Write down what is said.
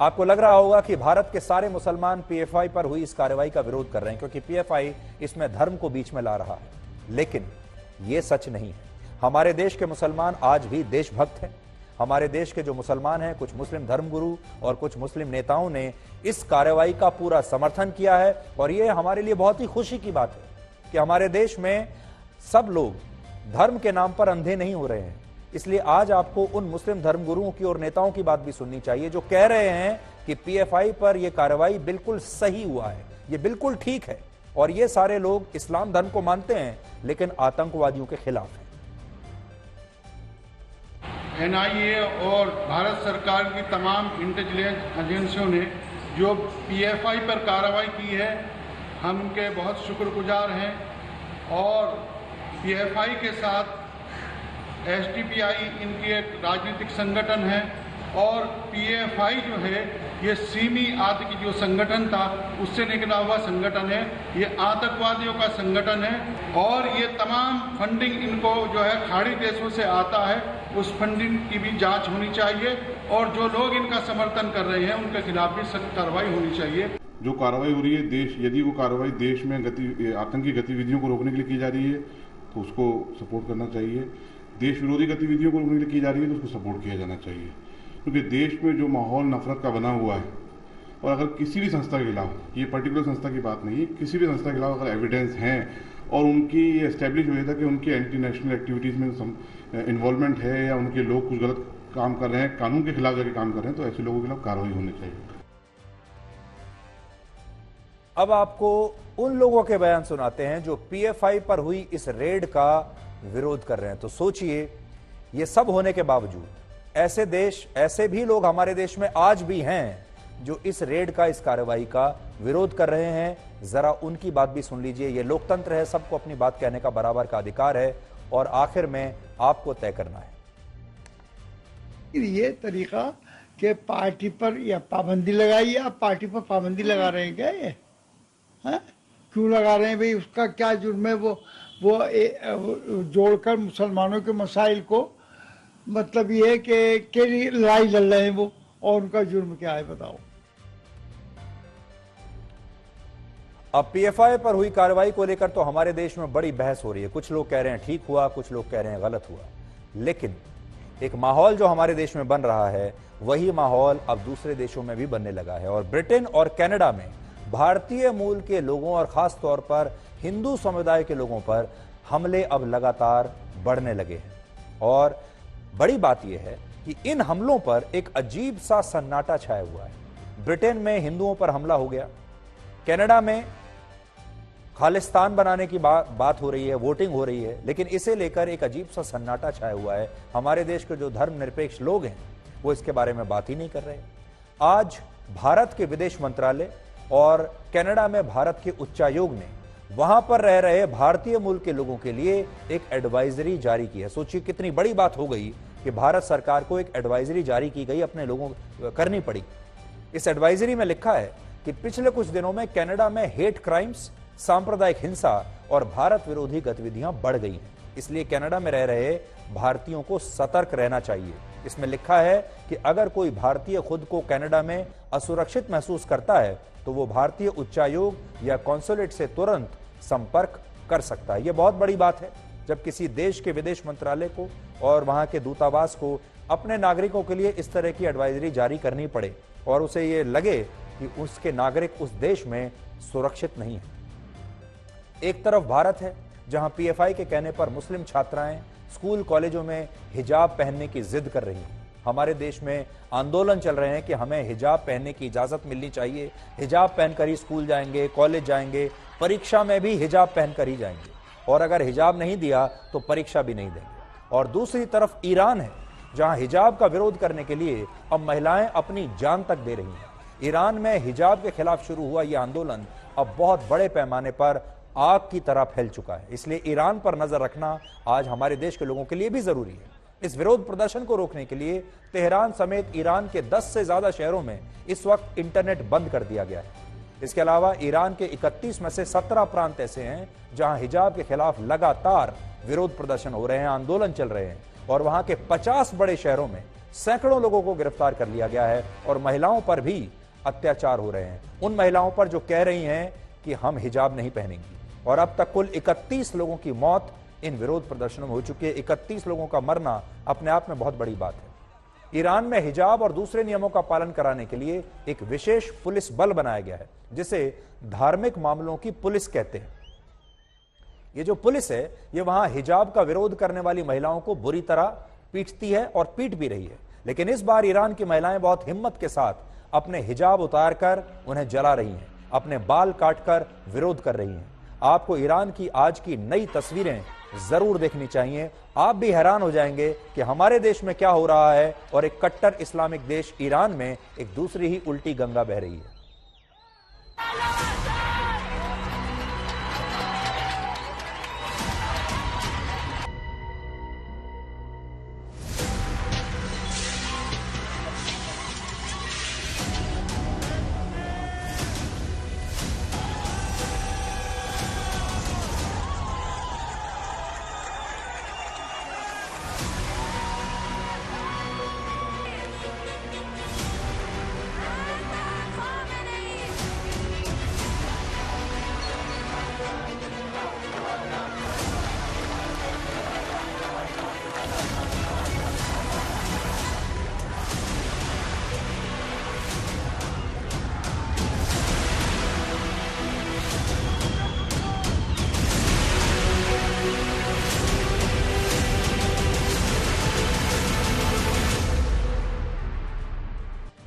आपको लग रहा होगा कि भारत के सारे मुसलमान पीएफआई पर हुई इस कार्रवाई का विरोध कर रहे हैं क्योंकि पीएफआई इसमें धर्म को बीच में ला रहा है, लेकिन यह सच नहीं है। हमारे देश के मुसलमान आज भी देशभक्त हैं। हमारे देश के जो मुसलमान हैं, कुछ मुस्लिम धर्मगुरु और कुछ मुस्लिम नेताओं ने इस कार्रवाई का पूरा समर्थन किया है और यह हमारे लिए बहुत ही खुशी की बात है कि हमारे देश में सब लोग धर्म के नाम पर अंधे नहीं हो रहे हैं। इसलिए आज आपको उन मुस्लिम धर्मगुरुओं की और नेताओं की बात भी सुननी चाहिए जो कह रहे हैं कि पीएफआई पर यह कार्रवाई बिल्कुल सही हुआ है, यह बिल्कुल ठीक है और ये सारे लोग इस्लाम धर्म को मानते हैं लेकिन आतंकवादियों के खिलाफ हैं। एनआईए और भारत सरकार की तमाम इंटेलिजेंस एजेंसियों ने जो पीएफआई पर कार्रवाई की है, हम उनके बहुत शुक्रगुजार हैं और पीएफआई के साथ एसडीपीआई इनकी एक राजनीतिक संगठन है और पीएफआई जो है ये सिमी आदि की जो संगठन था उससे निकला हुआ संगठन है, ये आतंकवादियों का संगठन है और ये तमाम फंडिंग इनको जो है खाड़ी देशों से आता है, उस फंडिंग की भी जांच होनी चाहिए और जो लोग इनका समर्थन कर रहे हैं उनके खिलाफ भी सख्त कार्रवाई होनी चाहिए। जो कार्रवाई हो रही है देश, यदि वो कार्रवाई देश में आतंकी गतिविधियों को रोकने के लिए की जा रही है तो उसको सपोर्ट करना चाहिए। देश विरोधी गतिविधियों को रोकने के लिए की जा रही है तो उसको सपोर्ट किया जाना चाहिए, क्योंकि देश में जो माहौल नफरत का बना हुआ है और अगर किसी भी संस्था के खिलाफ, ये पर्टिकुलर संस्था की बात नहीं है, किसी भी संस्था के खिलाफ अगर एविडेंस हैं और उनकी ये एस्टेब्लिश हो जाता है कि उनकी एंटी नेशनल एक्टिविटीज़ में इन्वॉल्वमेंट है या उनके लोग कुछ गलत काम कर रहे हैं, कानून के खिलाफ जाके काम कर रहे हैं, तो ऐसे लोगों के खिलाफ कार्रवाई होनी चाहिए। अब आपको उन लोगों के बयान सुनाते हैं जो पीएफआई पर हुई इस रेड का विरोध कर रहे हैं। तो सोचिए, ये सब होने के बावजूद ऐसे भी लोग हमारे देश में आज भी हैं जो इस रेड का, इस कार्रवाई का विरोध कर रहे हैं। जरा उनकी बात भी सुन लीजिए। ये लोकतंत्र है, सबको अपनी बात कहने का बराबर का अधिकार है और आखिर में आपको तय करना है। ये तरीका कि पार्टी पर या पाबंदी लगाई, आप पार्टी पर पाबंदी लगा रहे हैं क्या? ये क्यों लगा रहे हैं भाई? उसका क्या जुर्म है? वो जोड़कर मुसलमानों के मसाइल को, मतलब ये है कि लड़ाई लड़ रहे हैं वो, और उनका जुर्म क्या है बताओ? अब पीएफआई पर हुई कार्रवाई को लेकर तो हमारे देश में बड़ी बहस हो रही है। कुछ लोग कह रहे हैं ठीक हुआ, कुछ लोग कह रहे हैं गलत हुआ, लेकिन एक माहौल जो हमारे देश में बन रहा है वही माहौल अब दूसरे देशों में भी बनने लगा है और ब्रिटेन और कनाडा में भारतीय मूल के लोगों और खास तौर पर हिंदू समुदाय के लोगों पर हमले अब लगातार बढ़ने लगे हैं। और बड़ी बात यह है कि इन हमलों पर एक अजीब सा सन्नाटा छाया हुआ है। ब्रिटेन में हिंदुओं पर हमला हो गया, कनाडा में खालिस्तान बनाने की बात हो रही है, वोटिंग हो रही है, लेकिन इसे लेकर एक अजीब सा सन्नाटा छाया हुआ है। हमारे देश के जो धर्मनिरपेक्ष लोग हैं वो इसके बारे में बात ही नहीं कर रहे। आज भारत के विदेश मंत्रालय और कनाडा में भारत के उच्चायोग ने वहां पर रह रहे भारतीय मूल के लोगों के लिए एक एडवाइजरी जारी की है। सोचिए कितनी बड़ी बात हो गई कि भारत सरकार को एक एडवाइजरी जारी की गई, अपने लोगों करनी पड़ी। इस एडवाइजरी में लिखा है कि पिछले कुछ दिनों में कनाडा में हेट क्राइम्स, सांप्रदायिक हिंसा और भारत विरोधी गतिविधियां बढ़ गई हैं, इसलिए कनाडा में रह रहे भारतीयों को सतर्क रहना चाहिए। इसमें लिखा है कि अगर कोई भारतीय खुद को कनाडा में असुरक्षित महसूस करता है तो वो भारतीय उच्चायोग या कॉन्सुलेट से तुरंत संपर्क कर सकता है। यह बहुत बड़ी बात है जब किसी देश के विदेश मंत्रालय को और वहां के दूतावास को अपने नागरिकों के लिए इस तरह की एडवाइजरी जारी करनी पड़े और उसे ये लगे कि उसके नागरिक उस देश में सुरक्षित नहीं है। एक तरफ भारत है जहां पीएफआई के कहने पर मुस्लिम छात्राएं स्कूल कॉलेजों में हिजाब पहनने की जिद कर रही हैं। हमारे देश में आंदोलन चल रहे हैं कि हमें हिजाब पहनने की इजाजत मिलनी चाहिए, हिजाब पहनकर ही स्कूल जाएंगे, कॉलेज जाएंगे, परीक्षा में भी हिजाब पहनकर ही जाएंगे और अगर हिजाब नहीं दिया तो परीक्षा भी नहीं देंगे। और दूसरी तरफ ईरान है जहां हिजाब का विरोध करने के लिए अब महिलाएं अपनी जान तक दे रही हैं। ईरान में हिजाब के खिलाफ शुरू हुआ यह आंदोलन अब बहुत बड़े पैमाने पर आग की तरह फैल चुका है, इसलिए ईरान पर नजर रखना आज हमारे देश के लोगों के लिए भी जरूरी है। इस विरोध प्रदर्शन को रोकने के लिए तेहरान समेत ईरान के 10 से ज्यादा शहरों में इस वक्त इंटरनेट बंद कर दिया गया है। इसके अलावा ईरान के 31 में से 17 प्रांत ऐसे हैं जहां हिजाब के खिलाफ लगातार विरोध प्रदर्शन हो रहे हैं, आंदोलन चल रहे हैं और वहां के 50 बड़े शहरों में सैकड़ों लोगों को गिरफ्तार कर लिया गया है और महिलाओं पर भी अत्याचार हो रहे हैं। उन महिलाओं पर जो कह रही हैं कि हम हिजाब नहीं पहनेंगी। और अब तक कुल 31 लोगों की मौत इन विरोध प्रदर्शनों में हो चुकी है। 31 लोगों का मरना अपने आप में बहुत बड़ी बात है। ईरान में हिजाब और दूसरे नियमों का पालन कराने के लिए एक विशेष पुलिस बल बनाया गया है, जिसे धार्मिक मामलों की पुलिस कहते हैं। ये जो पुलिस है, ये वहां हिजाब का विरोध करने वाली महिलाओं को बुरी तरह पीटती है और पीट भी रही है। लेकिन इस बार ईरान की महिलाएं बहुत हिम्मत के साथ अपने हिजाब उतारकर उन्हें जला रही हैं, अपने बाल काटकर विरोध कर रही हैं। आपको ईरान की आज की नई तस्वीरें जरूर देखनी चाहिए। आप भी हैरान हो जाएंगे कि हमारे देश में क्या हो रहा है और एक कट्टर इस्लामिक देश ईरान में एक दूसरी ही उल्टी गंगा बह रही है।